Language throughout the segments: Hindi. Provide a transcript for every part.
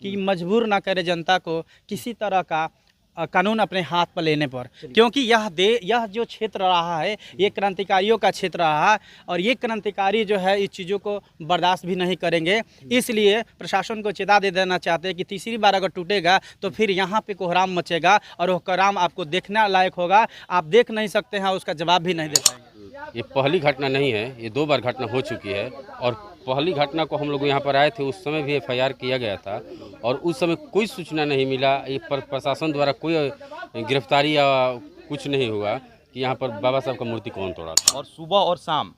कि मजबूर ना करे जनता को किसी तरह का कानून अपने हाथ पर लेने पर, क्योंकि यह जो क्षेत्र रहा है ये क्रांतिकारियों का क्षेत्र रहा है और ये क्रांतिकारी जो है इस चीज़ों को बर्दाश्त भी नहीं करेंगे। इसलिए प्रशासन को चेता दे देना चाहते हैं कि तीसरी बार अगर टूटेगा तो फिर यहाँ पे कोहराम मचेगा और वो कोहराम आपको देखने लायक होगा, आप देख नहीं सकते हैं, उसका जवाब भी नहीं दे पाएंगे। ये पहली घटना नहीं है, ये 2 बार घटना हो चुकी है और पहली घटना को हम लोग यहाँ पर आए थे, उस समय भी एफआईआर किया गया था और उस समय कोई सूचना नहीं मिला, ये प्रशासन द्वारा कोई गिरफ्तारी या कुछ नहीं हुआ कि यहाँ पर बाबा साहब का मूर्ति कौन तोड़ा था। और सुबह और शाम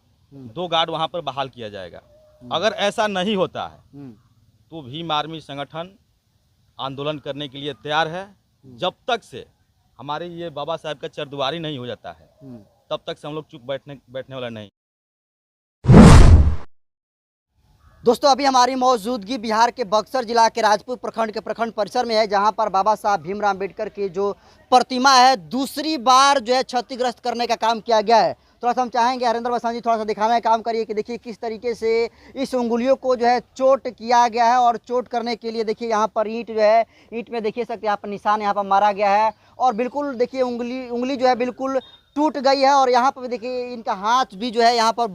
2 गार्ड वहाँ पर बहाल किया जाएगा। अगर ऐसा नहीं होता है तो भीम आर्मी संगठन आंदोलन करने के लिए तैयार है। जब तक से हमारे ये बाबा साहब का चरदुआरी नहीं हो जाता है तब तक से हम लोग चुप बैठने वाला नहीं। दोस्तों, अभी हमारी मौजूदगी बिहार के बक्सर जिला के राजपुर प्रखंड के प्रखंड परिसर में है, जहां पर बाबा साहब भीमराव अम्बेडकर की जो प्रतिमा है दूसरी बार जो है क्षतिग्रस्त करने का काम किया गया है। थोड़ा सा हम चाहेंगे हरेंद्र बसांग जी थोड़ा सा दिखाने का काम करिए कि देखिए किस तरीके से इस उंगलियों को जो है चोट किया गया है और चोट करने के लिए देखिए यहाँ पर ईंट जो है, ईंट में देखिए सकते यहाँ पर निशान यहाँ पर मारा गया है और बिल्कुल देखिए उंगली जो है बिल्कुल टूट गई है और यहाँ पर भी देखिए इनका हाथ भी जो है यहाँ पर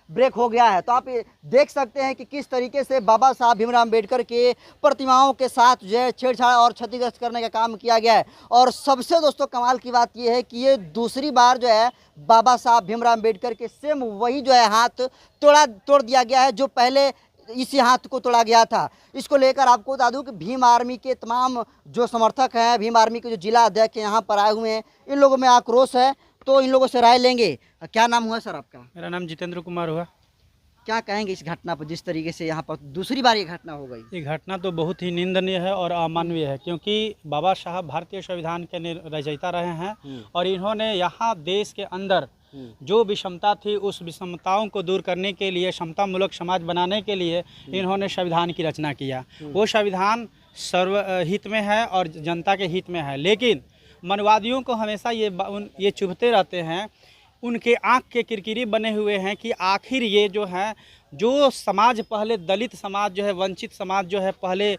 ब्रेक हो गया है। तो आप ये देख सकते हैं कि किस तरीके से बाबा साहब भीमराव अम्बेडकर के प्रतिमाओं के साथ जो है छेड़छाड़ और क्षतिग्रस्त करने का काम किया गया है। और सबसे दोस्तों कमाल की बात ये है कि ये दूसरी बार जो है बाबा साहब भीमराव अम्बेडकर के सेम वही जो है हाथ तोड़ दिया गया है जो पहले इसी हाथ को तोड़ा गया था। इसको लेकर आपको बता दूं कि भीम आर्मी के तमाम जो समर्थक हैं, भीम आर्मी के जो जिला अध्यक्ष यहाँ पर आए हुए हैं, इन लोगों में आक्रोश है, तो इन लोगों से राय लेंगे। क्या नाम हुआ सर आपका? मेरा नाम जितेंद्र कुमार हुआ। क्या कहेंगे इस घटना पर, जिस तरीके से यहाँ पर दूसरी बार ये घटना हो गई? ये घटना तो बहुत ही निंदनीय है और अमानवीय है, क्योंकि बाबा साहब भारतीय संविधान के रचयिता रहे हैं और इन्होंने यहाँ देश के अंदर जो विषमता थी उस विषमताओं को दूर करने के लिए, समतामूलक समाज बनाने के लिए इन्होंने संविधान की रचना किया। वो संविधान सर्वहित में है और जनता के हित में है, लेकिन मनवादियों को हमेशा ये चुभते रहते हैं, उनके आँख के किरकिरी बने हुए हैं कि आखिर ये जो है जो समाज पहले दलित समाज जो है, वंचित समाज जो है, पहले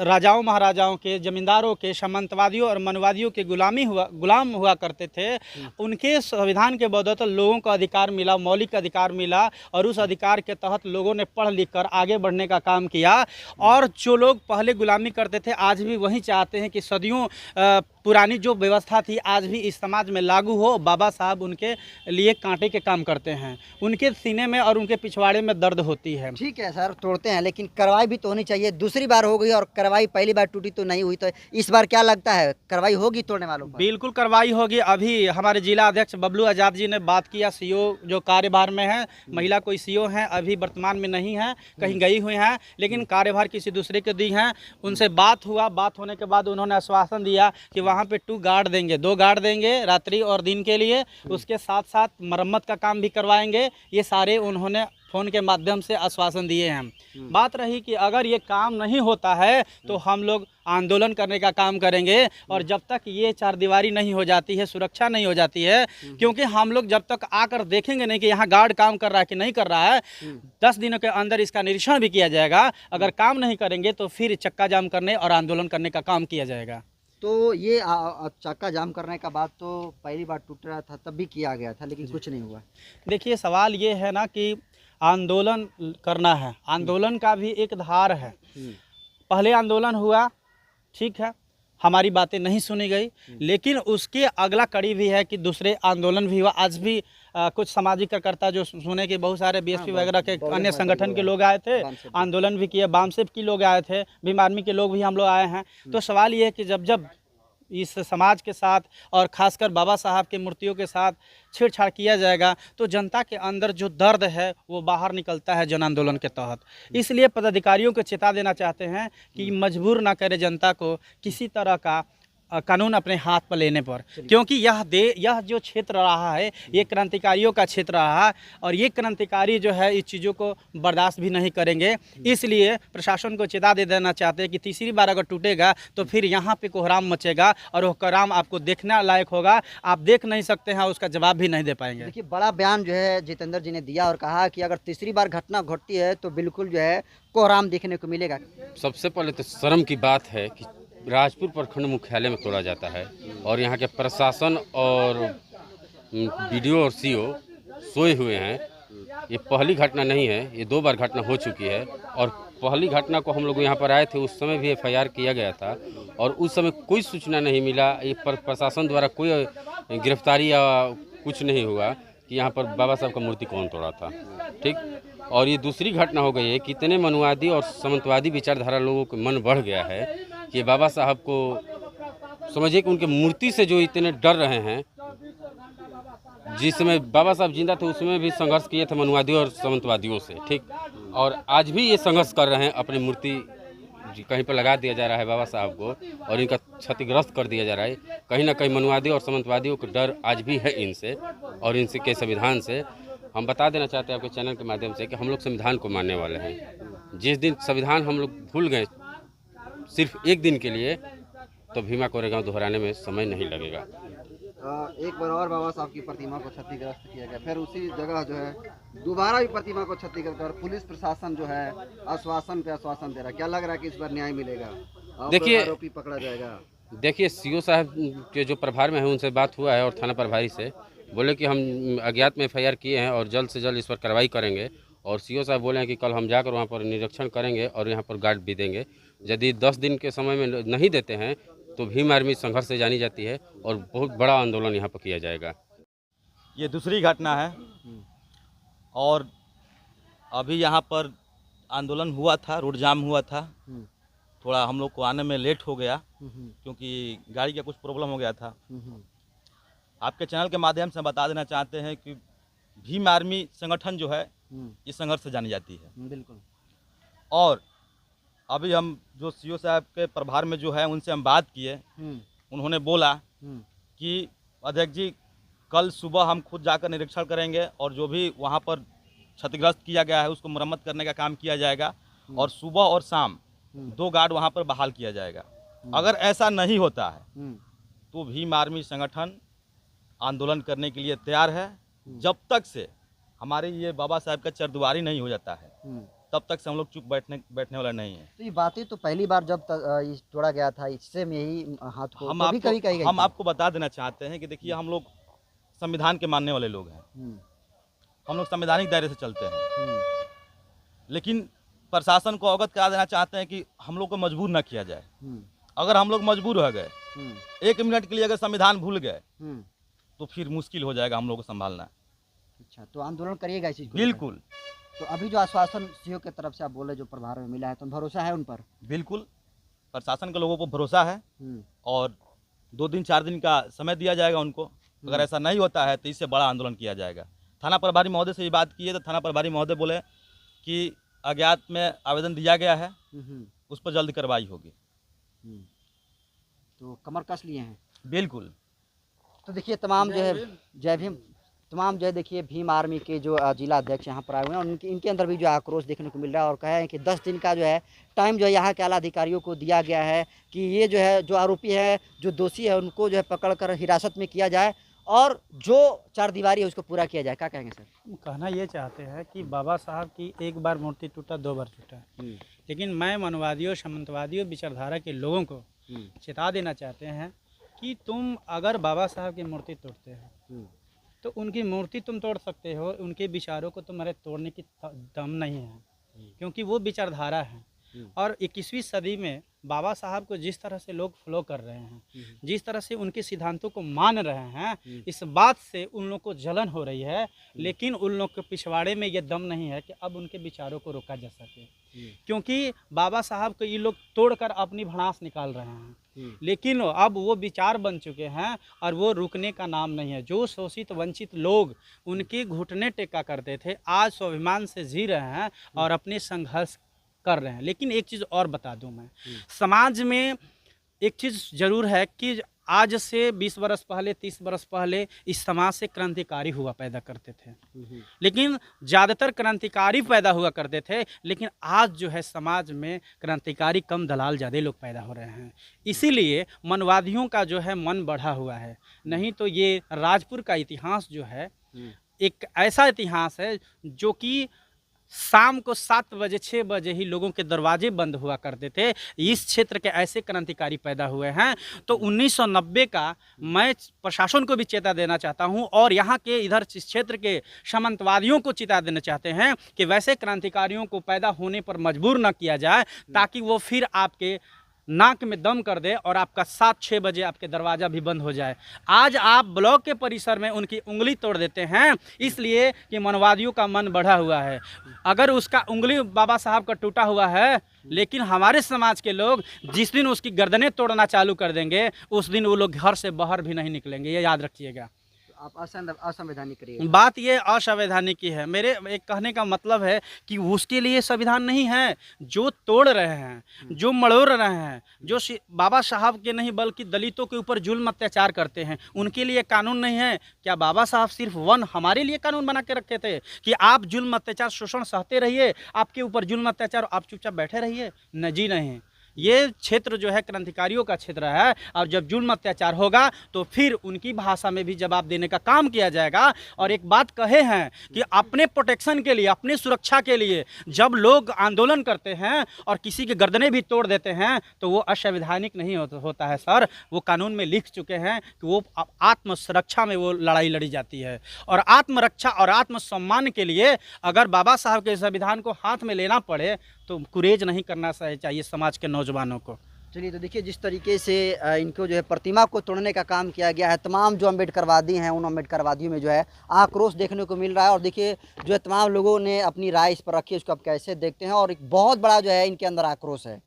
राजाओं महाराजाओं के, जमींदारों के, सामंतवादियों और मनवादियों के गुलाम हुआ करते थे, उनके संविधान के बदौलत लोगों को अधिकार मिला, मौलिक अधिकार मिला और उस अधिकार के तहत लोगों ने पढ़ लिख कर आगे बढ़ने का काम किया। और जो लोग पहले गुलामी करते थे आज भी वही चाहते हैं कि सदियों पुरानी जो व्यवस्था थी आज भी इस समाज में लागू हो। बाबा साहब उनके लिए कांटे के काम करते हैं, उनके सीने में और उनके पिछवाड़े में दर्द होती है। ठीक है सर, तोड़ते हैं, लेकिन कार्रवाई भी तो होनी चाहिए। दूसरी बार हो गई और कार्रवाई पहली बार टूटी तो नहीं हुई, तो इस बार क्या लगता है कार्रवाई होगी तोड़ने वालों पर? बिल्कुल कार्रवाई होगी। अभी हमारे जिला अध्यक्ष बबलू आजाद जी ने बात किया, सीओ जो कार्यभार में है, महिला कोई सीओ हैं, अभी वर्तमान में नहीं है, कहीं गई हुई हैं, लेकिन कार्यभार किसी दूसरे को दी हैं। उनसे बात हुआ, बात होने के बाद उन्होंने आश्वासन दिया कि वहाँ पे 2 गार्ड देंगे, 2 गार्ड देंगे रात्रि और दिन के लिए, उसके साथ साथ मरम्मत का काम भी करवाएंगे। ये सारे उन्होंने फ़ोन के माध्यम से आश्वासन दिए हैं। बात रही कि अगर ये काम नहीं होता है तो हम लोग आंदोलन करने का काम करेंगे और जब तक ये चारदीवारी नहीं हो जाती है, सुरक्षा नहीं हो जाती है, क्योंकि हम लोग जब तक आकर देखेंगे नहीं कि यहाँ गार्ड काम कर रहा है कि नहीं कर रहा है, 10 दिनों के अंदर इसका निरीक्षण भी किया जाएगा। अगर काम नहीं करेंगे तो फिर चक्का जाम करने और आंदोलन करने का काम किया जाएगा। तो ये चक्का जाम करने का बात तो पहली बार टूट रहा था तब भी किया गया था, लेकिन कुछ नहीं हुआ। देखिए सवाल ये है ना कि आंदोलन करना है, आंदोलन का भी एक धार है। पहले आंदोलन हुआ, ठीक है, हमारी बातें नहीं सुनी गई, लेकिन उसके अगला कड़ी भी है कि दूसरे आंदोलन भी हुआ। आज भी कुछ सामाजिक कार्यकर्ता जो सुने कि बहुत सारे बीएसपी वगैरह के अन्य संगठन के लोग आए थे, आंदोलन भी किए, बामसेफ के लोग आए थे, भीम आर्मी के लोग भी हम लोग आए हैं। तो सवाल ये है कि जब इस समाज के साथ और खासकर बाबा साहब की मूर्तियों के साथ छेड़छाड़ किया जाएगा तो जनता के अंदर जो दर्द है वो बाहर निकलता है जन आंदोलन के तहत। इसलिए पदाधिकारियों को चेता देना चाहते हैं कि मजबूर ना करे जनता को किसी तरह का कानून अपने हाथ पर लेने पर, क्योंकि यह जो क्षेत्र रहा है ये क्रांतिकारियों का क्षेत्र रहा है और ये क्रांतिकारी जो है इस चीज़ों को बर्दाश्त भी नहीं करेंगे। इसलिए प्रशासन को चेता दे देना चाहते हैं कि तीसरी बार अगर टूटेगा तो फिर यहाँ पे कोहराम मचेगा और वो कोहराम आपको देखने लायक होगा, आप देख नहीं सकते हैं, उसका जवाब भी नहीं दे पाएंगे। देखिए बड़ा बयान जो है जितेंद्र जी ने दिया और कहा कि अगर तीसरी बार घटना घटती है तो बिल्कुल जो है कोहराम देखने को मिलेगा। सबसे पहले तो शर्म की बात है कि राजपुर प्रखंड मुख्यालय में तोड़ा जाता है और यहाँ के प्रशासन और बीडीओ और सीओ सोए हुए हैं। ये पहली घटना नहीं है, ये 2 बार घटना हो चुकी है और पहली घटना को हम लोग यहाँ पर आए थे उस समय भी एफआईआर किया गया था और उस समय कोई सूचना नहीं मिला। ये प्रशासन द्वारा कोई गिरफ्तारी या कुछ नहीं हुआ कि यहाँ पर बाबा साहब का मूर्ति कौन तोड़ा था। ठीक, और ये दूसरी घटना हो गई है कि इतने मनुवादी और सामंतवादी विचारधारा लोगों का मन बढ़ गया है कि बाबा साहब को समझिए कि उनके मूर्ति से जो इतने डर रहे हैं। जिस समय बाबा साहब जिंदा थे उसमें भी संघर्ष किए थे मनुवादियों और सामंतवादियों से। ठीक, और आज भी ये संघर्ष कर रहे हैं। अपनी मूर्ति कहीं पर लगा दिया जा रहा है बाबा साहब को और इनका क्षतिग्रस्त कर दिया जा रहा है। कहीं ना कहीं मनुवादियों और सामंतवादियों का डर आज भी है इनसे और इनसे के संविधान से। हम बता देना चाहते हैं आपके चैनल के माध्यम से कि हम लोग संविधान को मानने वाले हैं। जिस दिन संविधान हम लोग भूल गए सिर्फ एक दिन के लिए तो भीमा कोरेगांव दोहराने में समय नहीं लगेगा। एक बार और बाबा साहब की प्रतिमा को क्षतिग्रस्त किया गया, फिर उसी जगह जो है दोबारा भी प्रतिमा को क्षतिग्रस्त कर पुलिस प्रशासन जो है आश्वासन पे आश्वासन दे रहा है। क्या लग रहा है कि इस बार न्याय मिलेगा? देखिए, आरोपी पकड़ा जाएगा? देखिए, सीओ साहब के जो प्रभार में है उनसे बात हुआ है और थाना प्रभारी से बोले कि हम अज्ञात में एफआईआर किए हैं और जल्द से जल्द इस पर कार्रवाई करेंगे। और सीओ साहब बोले हैं कि कल हम जाकर वहाँ पर निरीक्षण करेंगे और यहाँ पर गार्ड भी देंगे। यदि 10 दिन के समय में नहीं देते हैं तो भीम आर्मी संघर्ष से जानी जाती है और बहुत बड़ा आंदोलन यहाँ पर किया जाएगा। ये दूसरी घटना है और अभी यहाँ पर आंदोलन हुआ था, रोड जाम हुआ था। थोड़ा हम लोग को आने में लेट हो गया क्योंकि गाड़ी का कुछ प्रॉब्लम हो गया था। आपके चैनल के माध्यम से बता देना चाहते हैं कि भीम आर्मी संगठन जो है इस संघर्ष से जानी जाती है। बिल्कुल। और अभी हम जो सीओ साहब के प्रभार में जो है उनसे हम बात किए, उन्होंने बोला कि अध्यक्ष जी कल सुबह हम खुद जाकर निरीक्षण करेंगे और जो भी वहाँ पर क्षतिग्रस्त किया गया है उसको मरम्मत करने का काम किया जाएगा और सुबह और शाम 2 गार्ड वहाँ पर बहाल किया जाएगा। अगर ऐसा नहीं होता है तो भीम आर्मी संगठन आंदोलन करने के लिए तैयार है। जब तक से हमारे ये बाबा साहब का चरदुआरी नहीं हो जाता है तब तक से हम लोग चुप बैठने वाला नहीं है। तो ये बातें तो पहली बार जब तोड़ा गया था इससे में ही हाथ को हम आपको बता देना चाहते हैं कि देखिए हम लोग संविधान के मानने वाले लोग हैं, हम लोग संवैधानिक दायरे से चलते हैं, लेकिन प्रशासन को अवगत करा देना चाहते हैं कि हम लोग को मजबूर ना किया जाए। अगर हम लोग मजबूर हो गए 1 मिनट के लिए अगर संविधान भूल गए तो फिर मुश्किल हो जाएगा हम लोग को संभालना। अच्छा, तो आंदोलन करिएगा इस चीज को? बिल्कुल। तो अभी जो आश्वासन सीओ की तरफ से आप बोले जो प्रभार में मिला है तो भरोसा है उन पर? बिल्कुल, प्रशासन के लोगों को भरोसा है और 2 दिन 4 दिन का समय दिया जाएगा उनको। अगर ऐसा नहीं होता है तो इससे बड़ा आंदोलन किया जाएगा। थाना प्रभारी महोदय से ये बात की है तो थाना प्रभारी महोदय बोले कि अज्ञात में आवेदन दिया गया है, उस पर जल्द कार्रवाई होगी। तो कमर कस लिए हैं? बिल्कुल। तो देखिए तमाम जो है जय भीम, तमाम जो है देखिए भीम आर्मी के जो जिला अध्यक्ष यहाँ पर आए हुए हैं और इनके अंदर भी जो आक्रोश देखने को मिल रहा है और कहा है कि 10 दिन का जो है टाइम जो है यहाँ के आला अधिकारियों को दिया गया है कि ये जो है जो आरोपी है जो दोषी है उनको जो है पकड़कर हिरासत में किया जाए और जो 4 दीवारी है उसको पूरा किया जाए। क्या कहेंगे सर? कहना ये चाहते हैं कि बाबा साहब की एक बार मूर्ति टूटा 2 बार टूटा, लेकिन मैं मनवादियों सामंतवादियों विचारधारा के लोगों को चेता देना चाहते हैं कि तुम अगर बाबा साहब की मूर्ति तोड़ते हो तो उनकी मूर्ति तुम तोड़ सकते हो, उनके विचारों को तुम्हारे तोड़ने की दम नहीं है, क्योंकि वो विचारधारा है। और 21वीं सदी में बाबा साहब को जिस तरह से लोग फॉलो कर रहे हैं, जिस तरह से उनके सिद्धांतों को मान रहे हैं, इस बात से उन लोग को जलन हो रही है, लेकिन उन लोग के पिछवाड़े में ये दम नहीं है कि अब उनके विचारों को रोका जा सके, क्योंकि बाबा साहब को ये लोग तोड़कर अपनी भड़ास निकाल रहे हैं, लेकिन अब वो विचार बन चुके हैं और वो रुकने का नाम नहीं है। जो शोषित वंचित लोग उनके घुटने टेका करते थे आज स्वाभिमान से जी रहे हैं और अपने संघर्ष कर रहे हैं। लेकिन एक चीज़ और बता दूं मैं, समाज में एक चीज़ ज़रूर है कि आज से 20 बरस पहले 30 बरस पहले इस समाज से क्रांतिकारी हुआ पैदा करते थे, लेकिन ज़्यादातर क्रांतिकारी पैदा हुआ करते थे, लेकिन आज जो है समाज में क्रांतिकारी कम दलाल ज़्यादा लोग पैदा हो रहे हैं। इसीलिए मनवादियों का जो है मन बढ़ा हुआ है। नहीं तो ये राजपुर का इतिहास जो है एक ऐसा इतिहास है जो कि शाम को 7 बजे 6 बजे ही लोगों के दरवाजे बंद हुआ करते थे। इस क्षेत्र के ऐसे क्रांतिकारी पैदा हुए हैं। तो 1990 का मैं प्रशासन को भी चेता देना चाहता हूं और यहाँ के इधर इस क्षेत्र के सामंतवादियों को चेता देना चाहते हैं कि वैसे क्रांतिकारियों को पैदा होने पर मजबूर न किया जाए, ताकि वो फिर आपके नाक में दम कर दे और आपका 7-6 बजे आपके दरवाज़ा भी बंद हो जाए। आज आप ब्लॉक के परिसर में उनकी उंगली तोड़ देते हैं, इसलिए कि मनवादियों का मन बढ़ा हुआ है। अगर उसका उंगली बाबा साहब का टूटा हुआ है, लेकिन हमारे समाज के लोग जिस दिन उसकी गर्दनें तोड़ना चालू कर देंगे, उस दिन वो लोग घर से बाहर भी नहीं निकलेंगे, ये याद रखिएगा। आप असंवैधानिक करिए। बात ये असंवैधानिक की है। मेरे एक कहने का मतलब है कि उसके लिए संविधान नहीं है। जो तोड़ रहे हैं, जो मड़ोड़ रहे हैं, जो बाबा साहब के नहीं बल्कि दलितों के ऊपर जुल्म अत्याचार करते हैं, उनके लिए कानून नहीं है। क्या बाबा साहब सिर्फ हमारे लिए कानून बना के रखे थे कि आप जुल्म अत्याचार शोषण सहते रहिए, आपके ऊपर जुल्म अत्याचार, आप चुपचाप बैठे रहिए? न जी नहीं। ये क्षेत्र जो है क्रांतिकारियों का क्षेत्र है, और जब जुल्म अत्याचार होगा तो फिर उनकी भाषा में भी जवाब देने का काम किया जाएगा। और एक बात कहे हैं कि अपने प्रोटेक्शन के लिए, अपने सुरक्षा के लिए जब लोग आंदोलन करते हैं और किसी के गर्दनें भी तोड़ देते हैं, तो वो असंवैधानिक नहीं होता है सर। वो कानून में लिख चुके हैं कि वो आत्मसुरक्षा में वो लड़ाई लड़ी जाती है। और आत्मरक्षा और आत्मसम्मान के लिए अगर बाबा साहब के संविधान को हाथ में लेना पड़े तो गुरेज नहीं करना चाहिए समाज के नौजवानों को। चलिए, तो देखिए जिस तरीके से इनको जो है प्रतिमा को तोड़ने का काम किया गया है, तमाम जो अम्बेडकरवादी हैं उन अम्बेडकरवादियों में जो है आक्रोश देखने को मिल रहा है। और देखिए जो है तमाम लोगों ने अपनी राय इस पर रखी है, उसको आप कैसे देखते हैं? और एक बहुत बड़ा जो है इनके अंदर आक्रोश है।